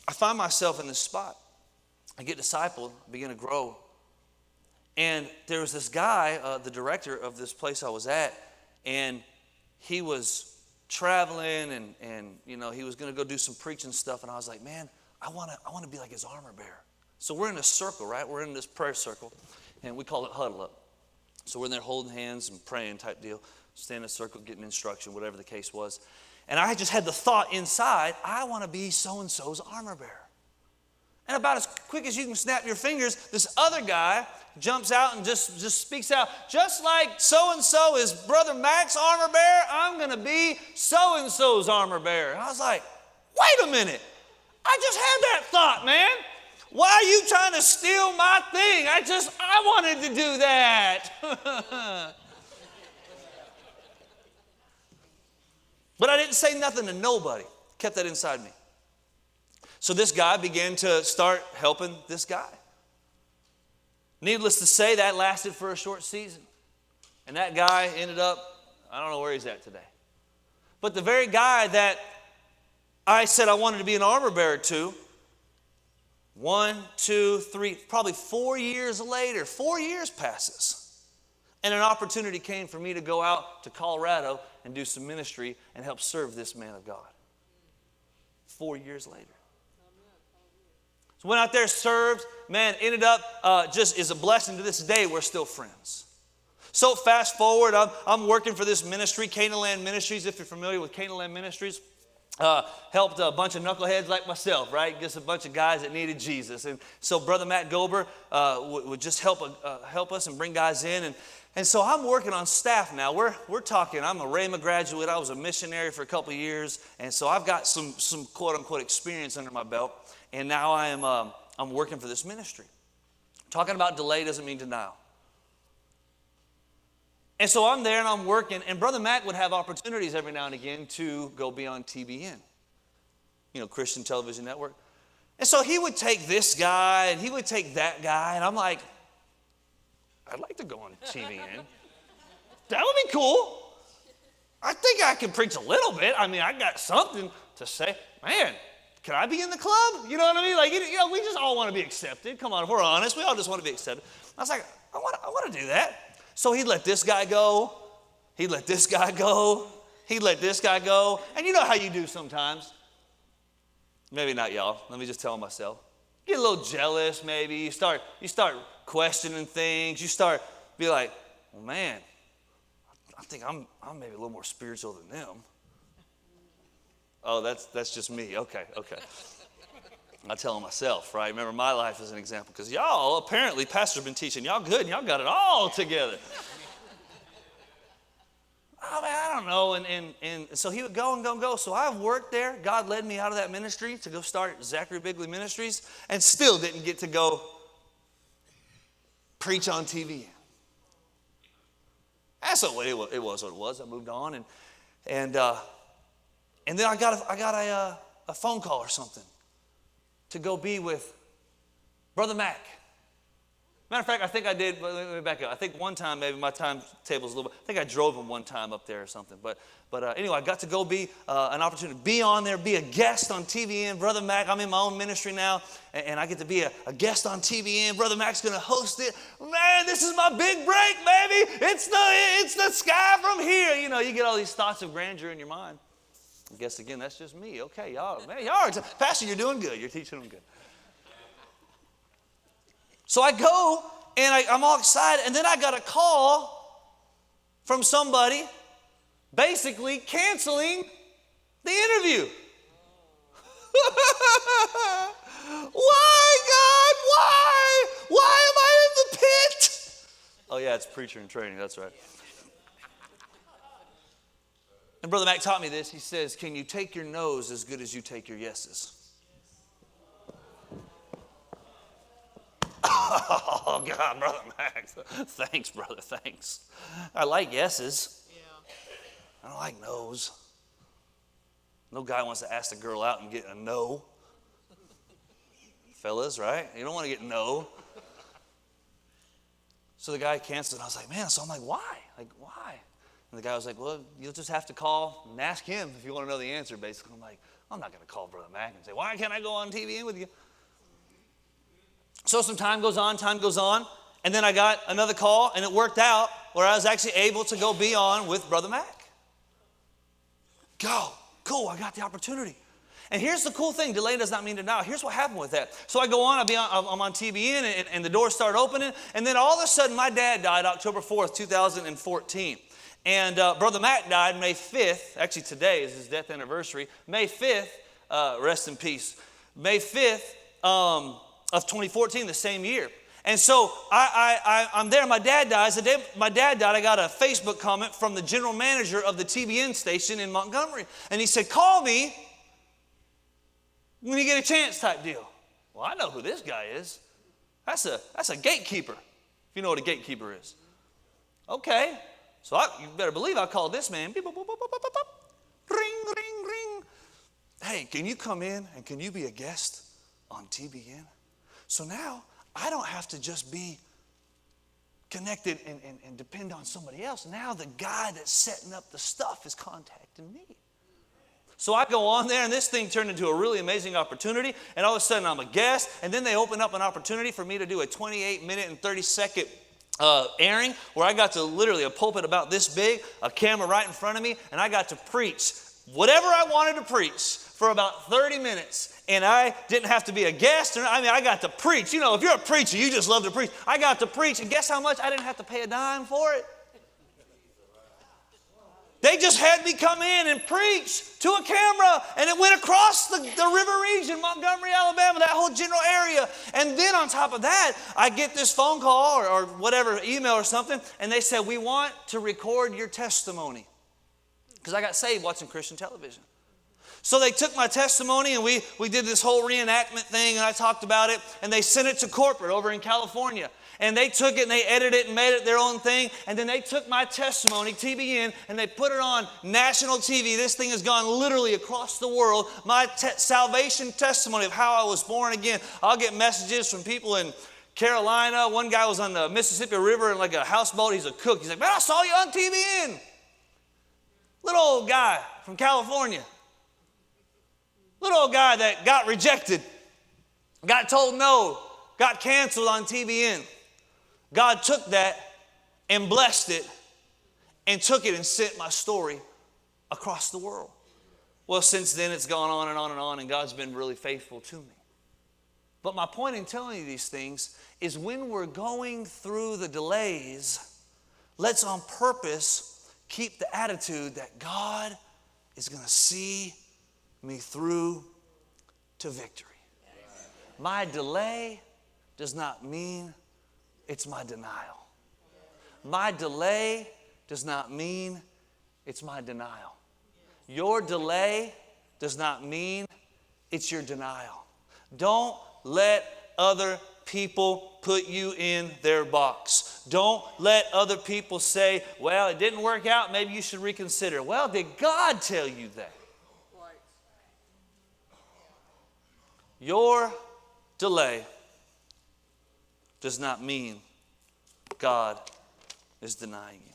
I find myself in this spot. I get discipled, begin to grow. And there was this guy, the director of this place I was at, and he was traveling and he was going to go do some preaching stuff. And I was like, man, I want to be like his armor bearer. So we're in this circle, right? We're in this prayer circle, and we call it huddle up. So we're in there holding hands and praying type deal. Stand in a circle, getting instruction, whatever the case was. And I just had the thought inside, I want to be so-and-so's armor bearer. And about as quick as you can snap your fingers, this other guy jumps out and just speaks out, just like so-and-so is Brother Mac's armor bearer, I'm going to be so-and-so's armor bearer. And I was like, wait a minute. I just had that thought, man. Why are you trying to steal my thing? I wanted to do that. But I didn't say nothing to nobody. Kept that inside me. So this guy began to start helping this guy. Needless to say, that lasted for a short season. And that guy ended up, I don't know where he's at today. But the very guy that I said I wanted to be an armor bearer to, 1, 2, 3, probably 4 years later, 4 years passes. And an opportunity came for me to go out to Colorado and do some ministry and help serve this man of God. 4 years later. So went out there, served, man, ended up just is a blessing to this day. We're still friends. So fast forward, I'm working for this ministry, Canaan Land Ministries, if you're familiar with Canaan Land Ministries. Helped a bunch of knuckleheads like myself, right? Just a bunch of guys that needed Jesus. And so Brother Matt Gober would just help us and bring guys in. And so I'm working on staff now. We're talking, I'm a Rhema graduate. I was a missionary for a couple of years. And so I've got some quote-unquote experience under my belt. And now I'm working for this ministry. Talking about delay doesn't mean denial. And so I'm there and I'm working, and Brother Mac would have opportunities every now and again to go be on TBN, Christian Television Network. And so he would take this guy and he would take that guy, and I'm like, I'd like to go on TBN. That would be cool. I think I can preach a little bit. I mean, I got something to say. Man, can I be in the club? You know what I mean? Like, we just all want to be accepted. Come on, if we're honest, we all just want to be accepted. I was like, I want to do that. So he'd let this guy go. He'd let this guy go. He'd let this guy go. And you know how you do sometimes. Maybe not y'all. Let me just tell myself. Get a little jealous maybe. You start questioning things. You start be like, well, man, I think I'm maybe a little more spiritual than them. Oh, that's just me. Okay. I'm telling myself, right? Remember my life as an example, because y'all, apparently, pastor's been teaching y'all good, and y'all got it all together. I don't know, and so he would go and go. So I worked there. God led me out of that ministry to go start Zachary Bigley Ministries, and still didn't get to go preach on TV. That's what it was what it was. I moved on, and then I got a phone call or something to go be with Brother Mac. Matter of fact, I think I did, let me back up. I think one time, maybe my timetable's a little bit, I think I drove him one time up there or something. But anyway, I got to go be an opportunity to be on there, be a guest on TVN. Brother Mac, I'm in my own ministry now, and I get to be a guest on TVN. Brother Mac's going to host it. Man, this is my big break, baby. It's the sky from here. You get all these thoughts of grandeur in your mind. I guess, again, that's just me. Okay, y'all are. Pastor, you're doing good. You're teaching them good. So I go, and I'm all excited, and then I got a call from somebody basically canceling the interview. Why, God? Why? Why am I in the pit? Oh, yeah, it's preacher in training. That's right. And Brother Mac taught me this. He says, can you take your no's as good as you take your yeses? Oh, God, Brother Mac. Thanks, brother, thanks. I like yeses. Yeah. I don't like no's. No guy wants to ask a girl out and get a no. Fellas, right? You don't want to get no. So the guy canceled. I was like, man, so I'm like, why? Like, why? And the guy was like, well, you'll just have to call and ask him if you want to know the answer, basically. I'm like, I'm not going to call Brother Mac and say, why can't I go on TBN with you? So some time goes on, and then I got another call, and it worked out where I was actually able to go be on with Brother Mac. Go. Cool, I got the opportunity. And here's the cool thing, delay does not mean denial. Here's what happened with that. So I go on, I'm on TBN, and the doors start opening, and then all of a sudden my dad died October 4th, 2014. And Brother Mac died May 5th. Actually, today is his death anniversary. May 5th, rest in peace. May 5th of 2014, the same year. And so I'm there. My dad dies. The day my dad died, I got a Facebook comment from the general manager of the TBN station in Montgomery. And he said, call me when you get a chance type deal. Well, I know who this guy is. That's a gatekeeper, if you know what a gatekeeper is. Okay. So you better believe I called this man. Beep, boop, boop, boop, boop, boop, boop. Ring, ring, ring. Hey, can you come in and can you be a guest on TBN? So now I don't have to just be connected and depend on somebody else. Now the guy that's setting up the stuff is contacting me. So I go on there, and this thing turned into a really amazing opportunity, and all of a sudden I'm a guest, and then they open up an opportunity for me to do a 28-minute and 30-second airing where I got to literally a pulpit about this big, a camera right in front of me, and I got to preach whatever I wanted to preach for about 30 minutes. And I didn't have to be a guest. I got to preach. You know, if you're a preacher, you just love to preach. I got to preach, and guess how much? I didn't have to pay a dime for it. They just had me come in and preach to a camera, and it went across the river region, Montgomery, Alabama, that whole general area. And then on top of that, I get this phone call or whatever, email or something, and they said, we want to record your testimony. Because I got saved watching Christian television. So they took my testimony, and we did this whole reenactment thing, and I talked about it, and they sent it to corporate over in California. And they took it and they edited it and made it their own thing. And then they took my testimony, TBN, and they put it on national TV. This thing has gone literally across the world. My salvation testimony of how I was born again. I'll get messages from people in Carolina. One guy was on the Mississippi River in like a houseboat. He's a cook. He's like, man, I saw you on TBN. Little old guy from California. Little old guy that got rejected, got told no, got canceled on TBN. God took that and blessed it and took it and sent my story across the world. Well, since then it's gone on and on and on, and God's been really faithful to me. But my point in telling you these things is when we're going through the delays, let's on purpose keep the attitude that God is going to see me through to victory. My delay does not mean it's my denial. My delay does not mean it's my denial. Your delay does not mean it's your denial. Don't let other people put you in their box. Don't let other people say, well, it didn't work out, maybe you should reconsider. Well, did God tell you that? Your delay does not mean God is denying you.